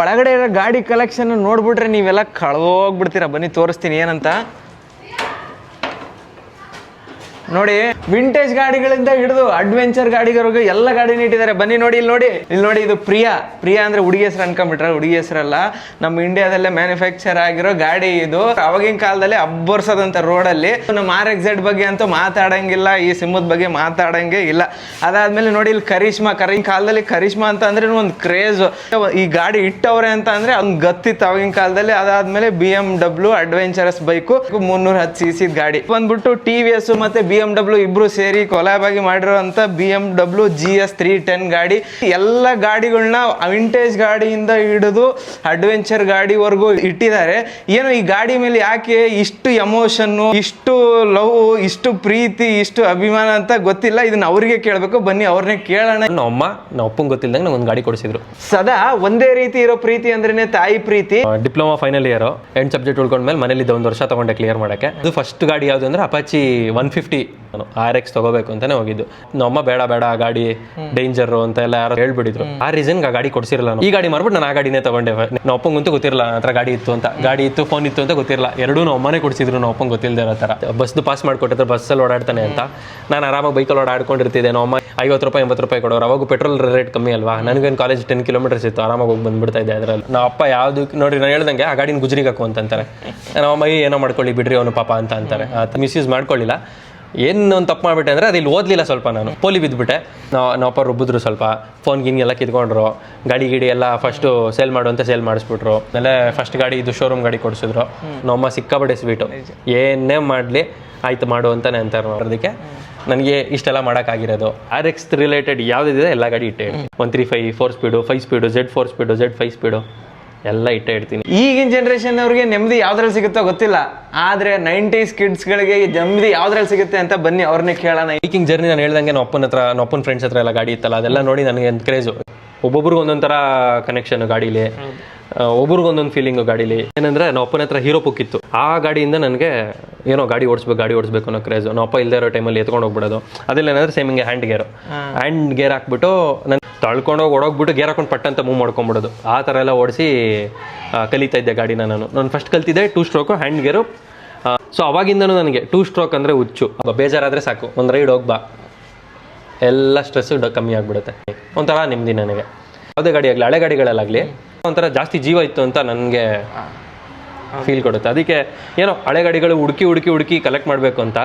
ಒಳಗಡೆ ಇರೋ ಗಾಡಿ ಕಲೆಕ್ಷನ್ ನೋಡ್ಬಿಟ್ರೆ ನೀವೆಲ್ಲ ಕಳ್ದೋಗ್ಬಿಡ್ತೀರಾ. ಬನ್ನಿ ತೋರಿಸ್ತೀನಿ ಏನಂತ. ನೋಡಿ, ವಿಂಟೇಜ್ ಗಾಡಿಗಳಿಂದ ಹಿಡಿದು ಅಡ್ವೆಂಚರ್ ಗಾಡಿವರೆಗೂ ಎಲ್ಲ ಗಾಡಿನ ಇಟ್ಟಿದ್ದಾರೆ. ಬನ್ನಿ ನೋಡಿ, ಇಲ್ಲಿ ನೋಡಿ ಇದು ಪ್ರಿಯಾ ಅಂದ್ರೆ ಹುಡುಗಿ ಹೆಸರು ಅನ್ಕೊಂಡ್ಬಿಟ್ರೆ, ಹುಡುಗಿ ಹೆಸರಲ್ಲ, ನಮ್ಮ ಇಂಡಿಯಾದಲ್ಲೇ ಮ್ಯಾನುಫ್ಯಾಕ್ಚರ್ ಆಗಿರೋ ಗಾಡಿ ಇದು. ಅವಾಗಿನ ಕಾಲದಲ್ಲಿ ಅಬ್ಬರ್ಸೋದಂತ ರೋಡಲ್ಲಿ. ನಮ್ಮ RX-Z ಬಗ್ಗೆ ಅಂತೂ ಮಾತಾಡಂಗಿಲ್ಲ, ಈ ಸಿಮ್ಮದ ಬಗ್ಗೆ ಮಾತಾಡಂಗೆ ಇಲ್ಲ. ಅದಾದ್ಮೇಲೆ ನೋಡಿ ಇಲ್ಲಿ ಕರಿಷ್ಮಾ ಕಾಲದಲ್ಲಿ ಕರಿಷ್ಮಾ ಅಂತ ಅಂದ್ರೆ ಒಂದು ಕ್ರೇಜ್. ಈ ಗಾಡಿ ಇಟ್ಟವ್ರೆ ಅಂತ ಅಂದ್ರೆ ಅವ್ನ್ ಗತ್ತಿತ್ತು ಅವಾಗಿನ ಕಾಲದಲ್ಲಿ. ಅದಾದ್ಮೇಲೆ BMW ಅಡ್ವೆಂಚರಸ್ ಬೈಕು 310 cc ಗಾಡಿ ಬಂದ್ಬಿಟ್ಟು TVS ಮತ್ತೆ BMW ಇಬ್ರು ಸೇರಿ ಕೊಲಾಬ್ ಆಗಿ ಮಾಡಿರುವಂತ BMW GS 310 ಗಾಡಿ. ಎಲ್ಲ ಗಾಡಿಗಳನ್ನ ವಿಂಟೇಜ್ ಗಾಡಿಯಿಂದ ಹಿಡಿದು ಅಡ್ವೆಂಚರ್ ಗಾಡಿವರೆಗೂ ಇಟ್ಟಿದ್ದಾರೆ. ಏನು ಈ ಗಾಡಿ ಮೇಲೆ ಯಾಕೆ ಇಷ್ಟು ಎಮೋಷನ್ನು, ಇಷ್ಟು ಲವ್, ಇಷ್ಟು ಪ್ರೀತಿ, ಇಷ್ಟು ಅಭಿಮಾನ ಅಂತ ಗೊತ್ತಿಲ್ಲ. ಇದನ್ನ ಅವ್ರಿಗೆ ಕೇಳಬೇಕು. ಬನ್ನಿ ಅವ್ರನ್ನೇ ಕೇಳೋಣ. ನಮ್ಮ ಅಪ್ಪಂಗೆ ಗೊತ್ತಿಲ್ಲದಂಗೆ ನಂಗೆ ಒಂದು ಗಾಡಿ ಕೊಡಿಸಿದ್ರು. ಸದಾ ಒಂದೇ ರೀತಿ ಇರೋ ಪ್ರೀತಿ ಅಂದ್ರೇನೆ ತಾಯಿ ಪ್ರೀತಿ. ಡಿಪ್ಲೊಮಾ ಫೈನಲ್ ಇಯರ್ 8 ಸಬ್ಜೆಕ್ಟ್ ಉಳ್ಕೊಂಡ್ಮೇಲೆ ಮನೇಲಿದ್ದ 1 ವರ್ಷ ತಗೊಂಡೆ ಕ್ಲಿಯರ್ ಮಾಡಕ್ಕೆ. ಅದು ಫಸ್ಟ್ ಗಾಡಿ ಯಾವುದು ಅಂದ್ರೆ ಅಪಾಚಿ 150. ನಾನು RX ತಗೋಬೇಕು ಅಂತಾನೆ ಹೋಗಿದ್ದು. ನಮ್ಮ ಬೇಡ ಆ ಗಾಡಿ ಡೇಂಜರ್ ಅಂತ ಎಲ್ಲ ಯಾರು ಹೇಳ್ಬಿಟ್ಟಿದ್ರು. ಆ ರೀಸನ್ ಆ ಗಾಡಿ ಕೊಡ್ಸಿರಲ್ಲ. ಈ ಗಾಡಿ ಮಾರ್ಬಿಟ್ಟು ನಾನು ಆ ಗಾಡಿನೇ ತಗೊಂಡೆ. ನಮ್ಮ ಅಪ್ಪಂಗಂತೂ ಗೊತ್ತಿರಲ್ಲ ನನ್ನ ಹತ್ರ ಗಾಡಿ ಇತ್ತು, ಫೋನ್ ಇತ್ತು ಅಂತ ಗೊತ್ತಿರಲ್ಲ. ಎರಡೂ ನಮ್ಮ ಅಮ್ಮನೇ ಕೊಡಿಸಿದ್ರು. ನಮ್ಮ ಅಪ್ಪಂಗೆ ಗೊತ್ತಿಲ್ಲದೆ ಇರೋ ಥರ. ಬಸ್ದು ಪಾಸ್ ಮಾಡಿಕೊಟ್ಟಿದ್ರೆ ಬಸ್ಸಲ್ಲಿ ಓಡಾಡ್ತಾನೆ ಅಂತ. ನಾನು ಆರಾಮಾಗಿ ಬೈಕಲ್ಲಿ ಓಡಾಡ್ಕೊಂಡಿರ್ತಿದ್ದೆ. ನಮ್ಮ ಅಮ್ಮ 50 ರೂಪಾಯಿ 80 ರೂಪಾಯಿ ಕೊಡೋರು. ಅವಾಗ ಪೆಟ್ರೋಲ್ ರೇಟ್ ಕಮ್ಮಿ ಅಲ್ವಾ. ನನಗೇನು ಕಾಲೇಜ್ 10 ಕಿಲೋಮೀಟರ್ಸ್ ಇತ್ತು, ಆರಾಮಾಗಿ ಹೋಗಿ ಬಂದ್ಬಿಡ್ತಾ ಇದ್ದೆ. ಅದರಲ್ಲಿ ನಮ್ಮ ಅಪ್ಪ ಯಾವ್ದು ನೋಡಿ, ನಾನು ಹೇಳ್ದಂಗೆ ಆ ಗಾಡಿನ ಗುಜ್ರಿಗೆ ಹಾಕು ಅಂತಾರೆ. ನಮ್ಮ ಅಮ್ಮ ಏನೋ ಮಾಡ್ಕೊಳ್ಳಿ ಬಿಡ್ರಿ ಅವನು ಪಾಪ ಅಂತ ಅಂತಾರೆ. ಮಿಸ್ಯೂಸ್ ಮಾಡ್ಕೊಳ್ಳಿಲ್ಲ. ಏನು ಒಂದು ತಪ್ಪು ಮಾಡಿಬಿಟ್ಟೆ ಅಂದರೆ ಅದು ಇಲ್ಲಿ ಓದಲಿಲ್ಲ. ಸ್ವಲ್ಪ ನಾನು ಪೋಲಿ ಬಿದ್ದುಬಿಟ್ಟೆ. ನಾವಪ್ಪ ರುಬ್ಬಿದ್ರು. ಸ್ವಲ್ಪ ಫೋನ್ ಗಿನ್ ಎಲ್ಲ ಕಿತ್ಕೊಂಡ್ರು. ಗಾಡಿ ಎಲ್ಲ ಫಸ್ಟು ಸೇಲ್ ಮಾಡುವಂತ ಸೇಲ್ ಮಾಡಿಸ್ಬಿಟ್ರು. ಆಮೇಲೆ ಫಸ್ಟ್ ಗಾಡಿ ಇದು ಶೋರೂಮ್ ಗಾಡಿ ಕೊಡಿಸಿದ್ರು. ನಮ್ಮಮ್ಮ ಸಿಕ್ಕಾಪಟ್ಟೆ ಸ್ವೀಟು. ಏನೇ ಮಾಡಲಿ ಆಯ್ತು ಮಾಡು ಅಂತಾನೆ ಅಂತಾರೆ. ಅದಕ್ಕೆ ನನಗೆ ಇಷ್ಟೆಲ್ಲ ಮಾಡೋಕ್ಕಾಗಿರೋದು. RX ರಿಲೇಟೆಡ್ ಯಾವುದಿದೆ ಎಲ್ಲ ಗಾಡಿ ಇಟ್ಟೆ. 135 4 speed, 5 speed, Z 4 speed, Z 5 speed ಎಲ್ಲ ಇಟ್ಟೇ ಇಡ್ತೀನಿ. ಈಗಿನ ಜನರೇಷನ್ ಅವ್ರಿಗೆ ನೆಮ್ಮದಿ ಯಾವ್ದ್ರಲ್ಲಿ ಸಿಗುತ್ತೋ ಗೊತ್ತಿಲ್ಲ. ಆದ್ರೆ 90s ಕಿಡ್ಸ್ಗಳಿಗೆ ನೆಮ್ಮದಿ ಯಾವ್ದ್ರಲ್ಲಿ ಸಿಗುತ್ತೆ ಅಂತ ಬನ್ನಿ ಅವ್ರನ್ನೇ ಕೇಳೋಣ. ಬೈಕಿಂಗ್ ಜರ್ನಿ ನಾನು ಹೇಳ್ದಂಗೆ ನಮ್ಮ ಅಪ್ಪನ ಫ್ರೆಂಡ್ಸ್ ಹತ್ರ ಎಲ್ಲ ಗಾಡಿ ಇತ್ತಲ್ಲ, ಅದೆಲ್ಲ ನೋಡಿ ನನಗೆ ಒಂದು ಕ್ರೇಜು. ಒಬ್ಬೊಬ್ರಿಗೆ ಒಂದೊಂಥರ ಕನೆಕ್ಷನ್ ಗಾಡೀಲಿ, ಒಬ್ರಿಗೊಂದೊಂದು ಫೀಲಿಂಗು ಗಾಡೀಲಿ. ಏನಂದ್ರೆ ನಮ್ಮ ಅಪ್ಪನ ಹತ್ರ ಹೀರೋ ಪುಕ್ ಇತ್ತು. ಆ ಗಾಡಿಯಿಂದ ನನಗೆ ಏನೋ ಗಾಡಿ ಓಡಿಸ್ಬೇಕು ಅನ್ನೋ ಕ್ರೇಜು. ನಮ್ಮ ಅಪ್ಪ ಇಲ್ಲದೆ ಇರೋ ಟೈಮಲ್ಲಿ ಎತ್ಕೊಂಡು ಹೋಗ್ಬಿಡೋದು. ಅದೆಲ್ಲ ಏನಂದ್ರೆ ಸೇಮಿಂಗ್ ಹ್ಯಾಂಡ್ ಗೇರ್ ಹಾಕ್ಬಿಟ್ಟು ನಾನು ತಳ್ಕೊಂಡೋಗಿ ಓಡೋಗ್ಬಿಟ್ಟು ಗೇರ್ ಹಾಕೊಂಡು ಪಟ್ಟಂತ ಮೂವ್ ಮಾಡ್ಕೊಂಡ್ಬಿಡೋದು. ಆ ಥರ ಎಲ್ಲ ಓಡಿಸಿ ಕಲಿತಾ ಇದ್ದೆ ಗಾಡಿನ ನಾನು ಫಸ್ಟ್ ಕಲ್ತಿದ್ದೆ 2 ಸ್ಟ್ರೋಕು ಹ್ಯಾಂಡ್ ಗೇರು. ಸೊ ಅವಾಗಿಂದನೂ ನನಗೆ 2 ಸ್ಟ್ರೋಕ್ ಅಂದರೆ ಹುಚ್ಚು. ಬೇಜಾರಾದರೆ ಸಾಕು, ಒಂದು ರೈಡ್ ಹೋಗ್ಬಾ, ಎಲ್ಲ ಸ್ಟ್ರೆಸ್ಸು ಕಮ್ಮಿ ಆಗಿಬಿಡುತ್ತೆ. ಒಂಥರ ನೆಮ್ಮದಿ ನನಗೆ. ಯಾವುದೇ ಗಾಡಿ ಆಗಲಿ, ಹಳೆ ಗಾಡಿಗಳಲ್ಲಾಗಲಿ ಒಂಥರ ಜಾಸ್ತಿ ಜೀವ ಇತ್ತು ಅಂತ ನನಗೆ ಫೀಲ್ ಕೊಡುತ್ತೆ. ಅದಕ್ಕೆ ಏನೋ ಹಳೆ ಗಾಡಿಗಳು ಹುಡುಕಿ ಕಲೆಕ್ಟ್ ಮಾಡಬೇಕು ಅಂತ